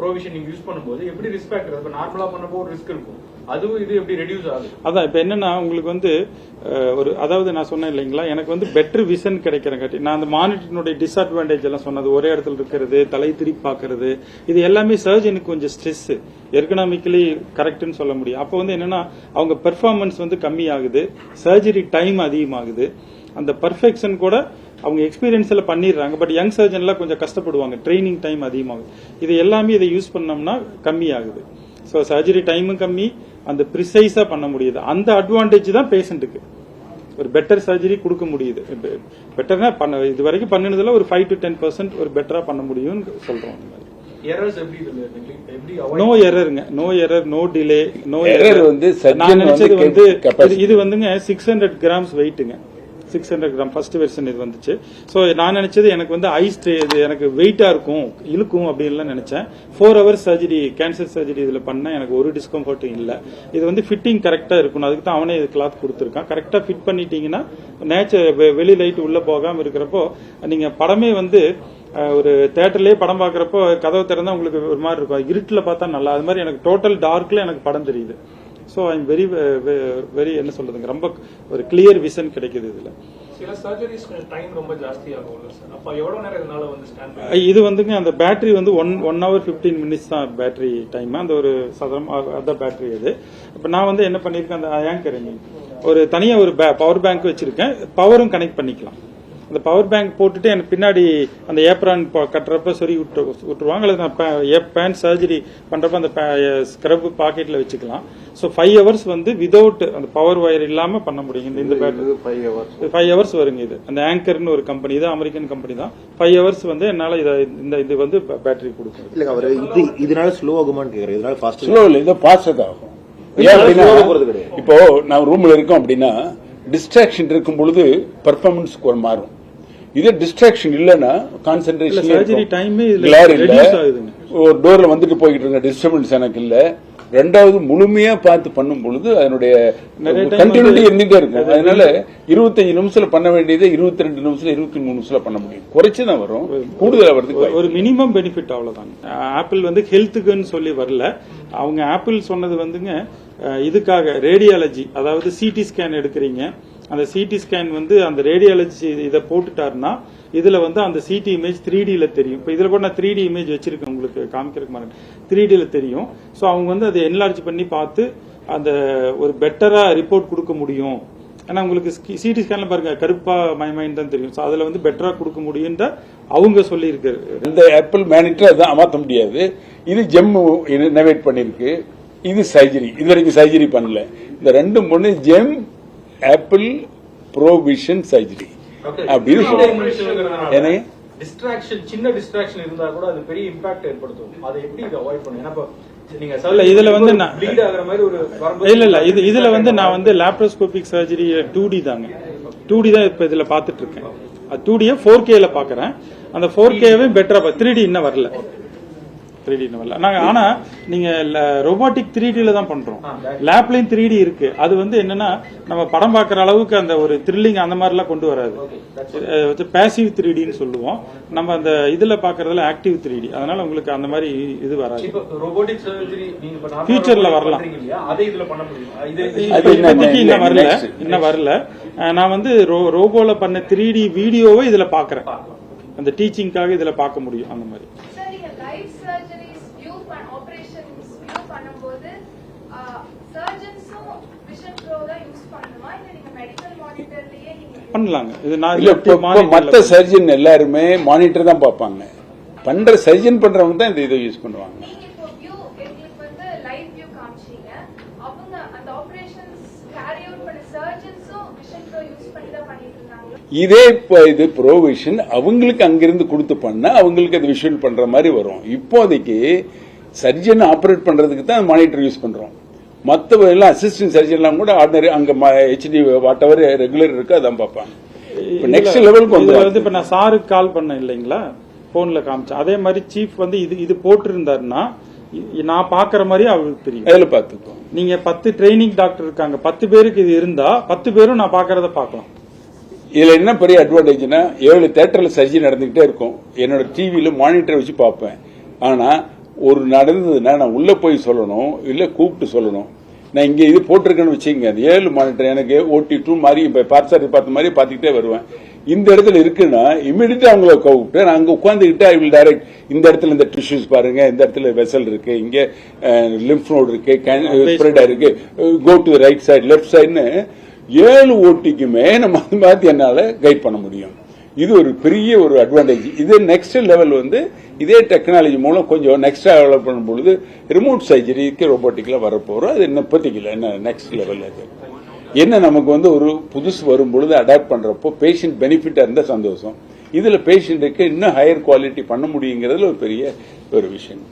Provision நீங்க use பண்ணும்போது எப்படி ரிஸ்க் ஃபேக்டர் இப்ப நார்மலா பண்ணப்போ ஒரு ரிஸ்க் இருக்கும், அதுவும் இது எப்படி ரெடியூஸ் ஆகுது? அதான் இப்ப என்னன்னா உங்களுக்கு வந்து ஒரு அதாவது நான் சொன்னேன் இல்லைங்களா, எனக்கு வந்து பெட்டர் விஷன் கிடைக்கிறங்காட்டி நான் அந்த மானிட்டரினுடைய டிஸ்அட்வான்டேஜ் எல்லாம் சொன்னது, ஒரே இடத்துல இருக்கிறது, தலை திருப்பி பாக்குறது, இது எல்லாமே சர்ஜனுக்கு கொஞ்சம் ஸ்ட்ரெஸ், எர்கனாமிக்கலி கரெக்ட்னு சொல்ல முடியும். அப்போ வந்து என்னன்னா அவங்க பெர்ஃபார்மன்ஸ் வந்து கம்மி ஆகுது, சர்ஜரி டைம் அதிகமாகுது, அந்த பர்ஃபெக்ஷன் கூட அவங்க எக்ஸ்பீரியன்ஸ்ல பண்ணிடுறாங்க. பட் யங் சர்ஜன்லாம் கொஞ்சம் கஷ்டப்படுவாங்க, ட்ரைனிங் டைம் அதிகமாகுது. இது எல்லாமே இதை யூஸ் பண்ணோம்னா கம்மி ஆகுது. ஸோ சர்ஜரி டைமும் கம்மி, அந்த ப்ரிசைஸா பண்ண முடியுது. அந்த அட்வான்டேஜ் தான் பேஷண்ட்டுக்கு, ஒரு பெட்டர் சர்ஜரி கொடுக்க முடியுது. பெட்டர்னா பண்ண இது வரைக்கும் பண்ணினதுல ஒரு 5 to 10% ஒரு பெட்டரா பண்ண முடியும்னு சொல்றோம். நோ எரருங்க, no error, no delay, no error. வந்து நான் நினைச்சது வந்து இது வந்துங்க 600 grams வெயிட்டுங்க, 600 கிராம் ஃபர்ஸ்ட் வெர்ஷன் இது வந்துச்சு. ஸோ நான் நினைச்சது எனக்கு வந்து எனக்கு வெயிட்டா இருக்கும், இழுக்கும் அப்படின்லாம் நினைச்சேன். 4 hours சர்ஜரி, கேன்சர் சர்ஜரி இதுல பண்ண எனக்கு ஒரு டிஸ்கம்ஃபர்ட்டும் இல்லை. இது வந்து ஃபிட்டிங் கரெக்டா இருக்கணும், அதுக்கு தான் அவனே இது கிளாத் கொடுத்துருக்கான். கரெக்டா ஃபிட் பண்ணிட்டீங்கன்னா வெளி லைட் உள்ள போகாம இருக்கிறப்போ, நீங்க படமே வந்து ஒரு தியேட்டர்லயே படம் பாக்குறப்போ கதவு திறந்தா உங்களுக்கு ஒரு மாதிரி இருக்கும், இருட்டுல பார்த்தா நல்லா, அது மாதிரி எனக்கு டோட்டல் டார்க்ல எனக்கு படம் தெரியுது. ஸோ ஐம் வெரி என்ன சொல்றதுங்க, ரொம்ப ஒரு கிளியர் விஷன் கிடைக்குது இதுல. சில சர்ஜரிஸ் டைம் ரொம்ப ஜாஸ்தி ஆகும் சார், அப்ப எவ்வளவு நேரம் இதனால வந்து ஸ்டாண்ட் இது வந்துங்க அந்த பேட்டரி வந்து 1 hour 15 minutes தான் பேட்டரி டைம், அந்த ஒரு சதம் அதான் பேட்டரி அது. இப்ப நான் வந்து என்ன பண்ணிருக்கேன், அந்த ஆங்கர் ஒரு தனியா ஒரு பவர் பேங்க் வச்சிருக்கேன், பவரும் கனெக்ட் பண்ணிக்கலாம். அந்த பவர் பேங்க் போட்டுட்டு எனக்கு பின்னாடி அந்த ஏப்ரான் கட்டுறப்ப சரி விட்டுருவாங்க, அல்லது நான் பேன் சர்ஜரி பண்றப்ப அந்த ஸ்க்ரப் பாக்கெட்ல வச்சுக்கலாம். ஸோ 5 hours வந்து விதவுட் அந்த பவர் வயர் இல்லாம பண்ண முடியும். இந்த பேட்டரி 5 hours வருங்க. இது அந்த ஆங்கர்னு ஒரு கம்பெனி, இது அமெரிக்கன் கம்பெனி தான். 5 hours வந்து என்னால இது வந்து பேட்டரி கொடுக்கும். இல்ல அவர் இதனால ஸ்லோ ஆகுமான்னு கேக்குறேன். இதனால ஃபாஸ்ட் ஸ்லோ இல்ல, இது ஃபாஸ்ட் ஆகும். இப்போ நான் ரூம்ல இருக்கோம் அப்படின்னா டிஸ்ட்ராக்ஷன் இருக்கும் பொழுது பெர்ஃபார்மன்ஸ் மாறும். இதே டிஸ்ட்ராக்ஷன் இல்லன்னா கான்சென்ட்ரேஷன், சர்ஜரி டைம் ஒரு டோர்ல வந்துட்டு போயிட்டு இருக்க டிஸ்டர்பன்ஸ் எனக்கு இல்ல. ரெண்டாவது முழுமையா பார்த்து பண்ணும் பொழுது அதனுடைய கண்டினியூட்டி இருந்துட்டே இருக்கும். அதனால 25 நிமிஷத்துல பண்ண வேண்டியதை 22 நிமிஷத்துல 23 நிமிஷத்துல பண்ண முடியும். குறைச்சுதான் வரும், கூடுதலா வருது. ஒரு மினிமம் பெனிஃபிட் அவ்வளவுதான். ஆப்பிள் வந்து ஹெல்த்துக்குன்னு சொல்லி வரல, அவங்க ஆப்பிள் சொன்னது வந்துங்க இதுக்காக ரேடியாலஜி, அதாவது சிடி ஸ்கேன் எடுக்கிறீங்க, அந்த சிடி ஸ்கேன் வந்து அந்த ரேடியாலஜி இதை போட்டுட்டாருன்னா இதுல வந்து அந்த சிடி இமேஜ் 3Dல தெரியும். இப்ப இதுல கூட நான் 3D இமேஜ் வச்சிருக்கேன், உங்களுக்கு காமிக்கிறதுக்கு மாதிரி 3Dல தெரியும். ஸோ அவங்க வந்து அதை என்லார்ஜ் பண்ணி பார்த்து அந்த ஒரு பெட்டரா ரிப்போர்ட் கொடுக்க முடியும். ஏன்னா உங்களுக்கு சிடி ஸ்கேன்ல பாருங்க கருப்பா மயமாயின்னு தான் தெரியும். ஸோ அதுல வந்து பெட்டரா கொடுக்க முடியும் அவங்க சொல்லி இருக்காரு. இந்த ஆப்பிள் மானிட்டர் அதை அமாத்த முடியாது. இது ஜெம் இனோவேட் பண்ணிருக்கு, இது சர்ஜரி, இது வரைக்கும் சர்ஜரி பண்ணல. இந்த ரெண்டும் பொண்ணு ஜெம் ஆப்பிள் ப்ரோவிஷன் சர்ஜரி அப்படின்னு சொல்லுங்க. டிஸ்ட்ராக்ஷன், சின்ன டிஸ்ட்ராக்ஷன் இருந்தா கூட அது பெரிய இம்பாக்ட் ஏற்படுத்தும். அதை எப்படி அவாய்ட் பண்ணுங்க? இதுல வந்து இதுல வந்து நான் வந்து லாப்ரோஸ்கோபிக் சர்ஜரி 2D தாங்க, 2D தான் இப்ப இதுல பாத்துட்டு இருக்கேன். 2D 4Kல பாக்குறேன். அந்த 4Kவே பெட்டரா 3D இன்னும் வரல, 3D வரல. நாங்க ஆனா நீங்க ரோபோட்டிக் 3Dல தான் பண்றோம், லேப்லயும் 3D இருக்கு. அது வந்து என்னன்னா நம்ம படம் பாக்குற அளவுக்கு அந்த ஒரு த்ரில்லிங் அந்த மாதிரி எல்லாம் கொண்டு வராது. பேசிவ் 3Dன்னு சொல்லுவோம், நம்ம அந்த இதுல பாக்குறதுல ஆக்டிவ் 3D. அதனால உங்களுக்கு அந்த மாதிரி இது வராது. ரோபோட்டிக் சர்ஜரி நீங்க ஃபியூச்சர்ல வரலாம், அதை இதுல பண்ண முடியும். இன்னும் வரல. நான் வந்து ரோபோல பண்ண 3D வீடியோவை இதுல பாக்குறேன், அந்த டீச்சிங்காக இதுல பார்க்க முடியும். அந்த மாதிரி பண்ணலாங்க. மற்ற சர்ஜன் எல்லாருமே மானிட்டர் தான் பார்ப்பாங்க, பண்ற சர்ஜன் பண்றவங்க தான் இந்த இதை யூஸ் பண்ணுவாங்க. இதே இது ப்ரோவிஷன் அவங்களுக்கு அங்கிருந்து கொடுத்து பண்ணா அவங்களுக்கு அது விஷுவல் பண்ற மாதிரி வரும். இப்போதைக்கு சர்ஜன் ஆபரேட் பண்றதுக்கு தான் மானிட்டர் யூஸ் பண்றோம். மற்ற எல்லாம் அசிஸ்டன்ட் சர்ஜன் எல்லாம் கூட ஆர்டினரி அங்க HD வாட் எவர் ரெகுலர் இருக்கு அதான் பார்ப்பாங்க. நெக்ஸ்ட் லெவலுக்கு வந்து இப்ப நான் சாருக்கு கால் பண்ணேன் இல்லைங்களா, போன்ல காமிச்சேன். அதே மாதிரி சீஃப் வந்து இது போட்டு இருந்தாருன்னா நான் பாக்குற மாதிரி அவருக்கு தெரியும். அதுல பாத்துக்கோ, நீங்க 10 ட்ரைனிங் டாக்டர் இருக்காங்க, 10 பேருக்கு இது இருந்தா 10 பேரும் நான் பாக்குறத பாக்கலாம். இதுல என்ன பெரிய அட்வான்டேஜ்னா 7 தியேட்டர்ல சர்ஜரி நடந்துகிட்டே இருக்கும். என்னோட டிவியில மானிட்டர் வச்சு பார்ப்பேன். ஆனா ஒரு நடந்ததுன்னா நான் உள்ள போய் சொல்லணும், இல்ல கூப்பிட்டு சொல்லணும். நான் இங்க இது போட்டிருக்கேன்னு வச்சுக்கங்க, அது 7 மானிட்டர் எனக்கு OT2 மாதிரி பார்த்து பார்த்த மாதிரி பார்த்துக்கிட்டே வருவேன். இந்த இடத்துல இருக்குன்னா இமீடியட்டா அவங்கள கூப்பிட்டு நான் அங்க உட்காந்துக்கிட்டு ஐ வில் டைரக்ட், இந்த இடத்துல இந்த டிஷ்யூஸ் பாருங்க, இந்த இடத்துல வெசல் இருக்கு, இங்க லிம்ஃப் நோட் இருக்கு, ஸ்ப்ரெட் இருக்கு, go to right side left சைடுன்னு 7 OTக்குமே நம்ம மாத்தி என்னால கைட் பண்ண முடியும். இது ஒரு பெரிய ஒரு அட்வான்டேஜ். இது நெக்ஸ்ட் லெவல் வந்து இதே டெக்னாலஜி மூலம் கொஞ்சம் நெக்ஸ்ட் டெவலப் பண்ணும்பொழுது ரிமோட் சர்ஜரிக்கு ரோபோட்டிக்ல வரப்போறோம். அது என்ன பத்திக்கல என்ன நெக்ஸ்ட் லெவல். அது என்ன நமக்கு வந்து ஒரு புதுசு வரும்பொழுது அடாப்ட் பண்றப்போ பேஷண்ட் பெனிஃபிட்டா இருந்தா சந்தோஷம். இதுல பேஷண்ட்டுக்கு இன்னும் ஹையர் குவாலிட்டி பண்ண முடியுங்கிறதுல ஒரு பெரிய ஒரு விஷயம்.